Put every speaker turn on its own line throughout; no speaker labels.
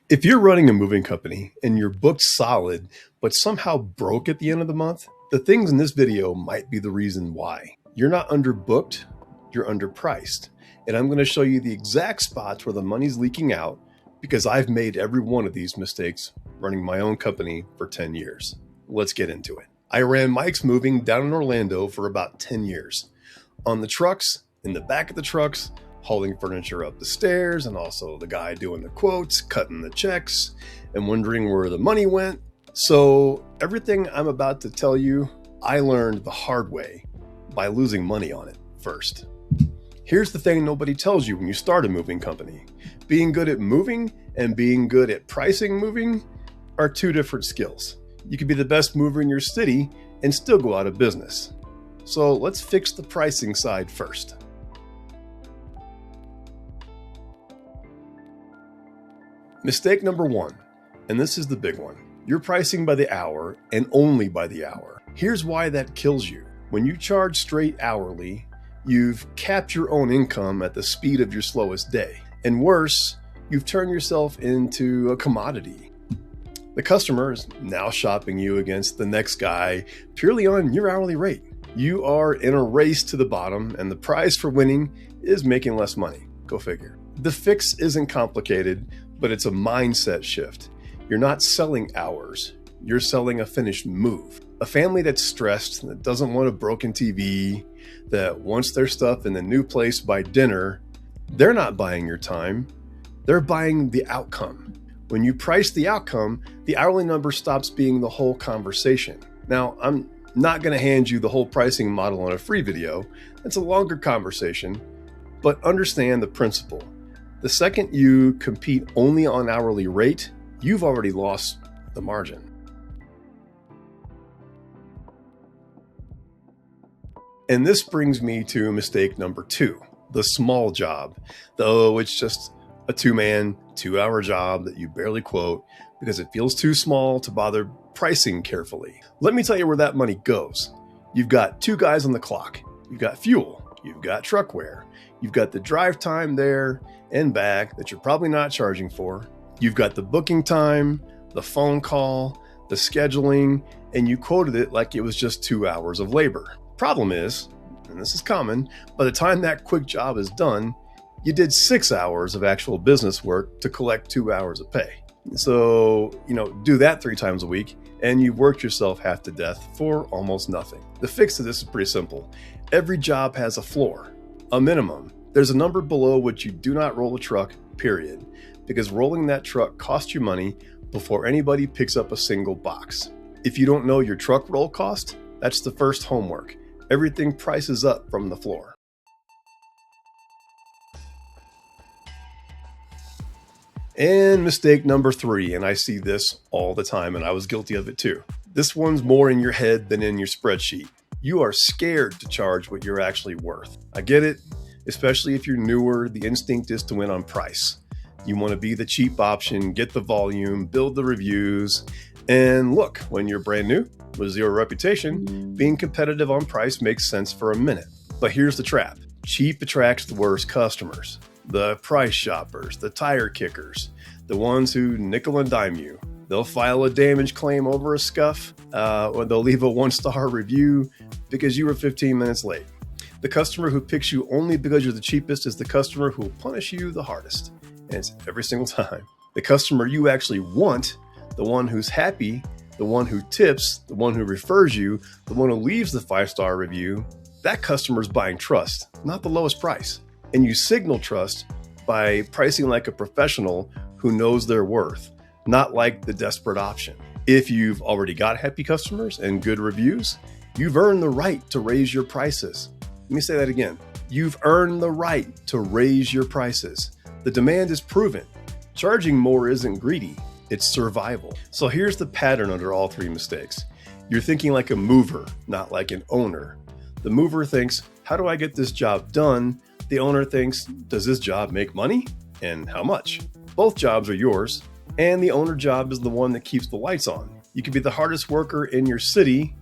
If you're running a moving company and you're booked solid, but somehow broke at the end of the month, the things in this video might be the reason why. You're not underbooked, you're underpriced. And I'm going to show you the exact spots where the money's leaking out because I've made every one of these mistakes running my own company for 10 years. Let's get into it. I ran Mike's Moving down in Orlando for about 10 years. On the trucks, in the back of the trucks, hauling furniture up the stairs, and also the guy doing the quotes, cutting the checks, and wondering where the money went. So everything I'm about to tell you, I learned the hard way by losing money on it first. Here's the thing nobody tells you when you start a moving company. Being good at moving and being good at pricing moving are two different skills. You could be the best mover in your city and still go out of business. So let's fix the pricing side first. Mistake number one, and this is the big one. You're pricing by the hour and only by the hour. Here's why that kills you. When you charge straight hourly, you've capped your own income at the speed of your slowest day. And worse, you've turned yourself into a commodity. The customer is now shopping you against the next guy purely on your hourly rate. You are in a race to the bottom, and the prize for winning is making less money. Go figure. The fix isn't complicated, but it's a mindset shift. You're not selling hours. You're selling a finished move. A family that's stressed, that doesn't want a broken TV, that wants their stuff in the new place by dinner, they're not buying your time. They're buying the outcome. When you price the outcome, the hourly number stops being the whole conversation. Now, I'm not going to hand you the whole pricing model on a free video. It's a longer conversation, but understand the principle. The second you compete only on hourly rate, you've already lost the margin. And this brings me to mistake number two, the small job. Though it's just a 2-man, 2-hour job that you barely quote because it feels too small to bother pricing carefully. Let me tell you where that money goes. You've got 2 guys on the clock. You've got fuel. You've got truck wear. You've got the drive time there and back that you're probably not charging for. You've got the booking time, the phone call, the scheduling, and you quoted it like it was just 2 hours of labor. Problem is, and this is common, by the time that quick job is done, you did 6 hours of actual business work to collect 2 hours of pay. So, do that 3 times a week, and you've worked yourself half to death for almost nothing. The fix to this is pretty simple. Every job has a floor, a minimum. There's a number below which you do not roll a truck, period, because rolling that truck costs you money before anybody picks up a single box. If you don't know your truck roll cost, that's the first homework. Everything prices up from the floor. And mistake number 3, and I see this all the time, and I was guilty of it too. This one's more in your head than in your spreadsheet. You are scared to charge what you're actually worth. I get it, especially if you're newer, the instinct is to win on price. You want to be the cheap option, get the volume, build the reviews, and look, when you're brand new with zero reputation, being competitive on price makes sense for a minute. But here's the trap. Cheap attracts the worst customers. The price shoppers, the tire kickers, the ones who nickel and dime you. They'll file a damage claim over a scuff, or they'll leave a 1-star review because you were 15 minutes late. The customer who picks you only because you're the cheapest is the customer who will punish you the hardest. And it's every single time. The customer you actually want, the one who's happy, the one who tips, the one who refers you, the one who leaves the 5-star review, that customer's buying trust, not the lowest price. And you signal trust by pricing like a professional who knows their worth, not like the desperate option. If you've already got happy customers and good reviews, you've earned the right to raise your prices. Let me say that again. You've earned the right to raise your prices. The demand is proven. Charging more isn't greedy, it's survival. So here's the pattern under all 3 mistakes. You're thinking like a mover, not like an owner. The mover thinks, how do I get this job done? The owner thinks, does this job make money? And how much? Both jobs are yours, and the owner job is the one that keeps the lights on. You could be the hardest worker in your city,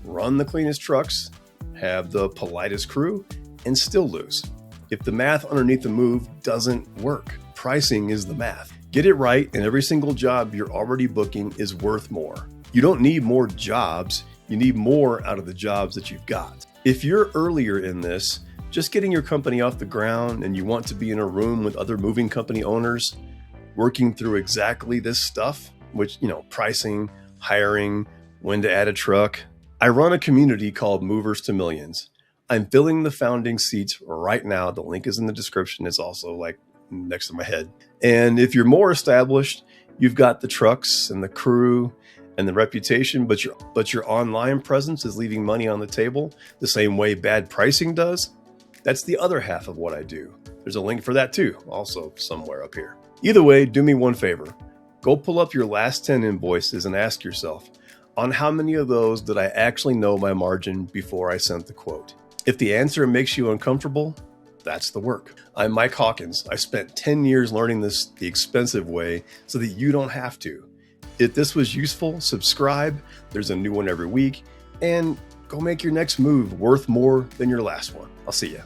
run the cleanest trucks, have the politest crew, and still lose. If the math underneath the move doesn't work, pricing is the math. Get it right, and every single job you're already booking is worth more. You don't need more jobs, you need more out of the jobs that you've got. If you're earlier in this, just getting your company off the ground, and you want to be in a room with other moving company owners working through exactly this stuff, which, pricing, hiring, when to add a truck. I run a community called Movers to Millions. I'm filling the founding seats right now. The link is in the description. It's also next to my head. And if you're more established, you've got the trucks and the crew and the reputation, but your online presence is leaving money on the table the same way bad pricing does. That's the other half of what I do. There's a link for that too, also somewhere up here. Either way, do me one favor. Go pull up your last 10 invoices and ask yourself, on how many of those did I actually know my margin before I sent the quote? If the answer makes you uncomfortable, that's the work. I'm Mike Hawkins. I spent 10 years learning this the expensive way so that you don't have to. If this was useful, subscribe. There's a new one every week. And go make your next move worth more than your last one. I'll see you.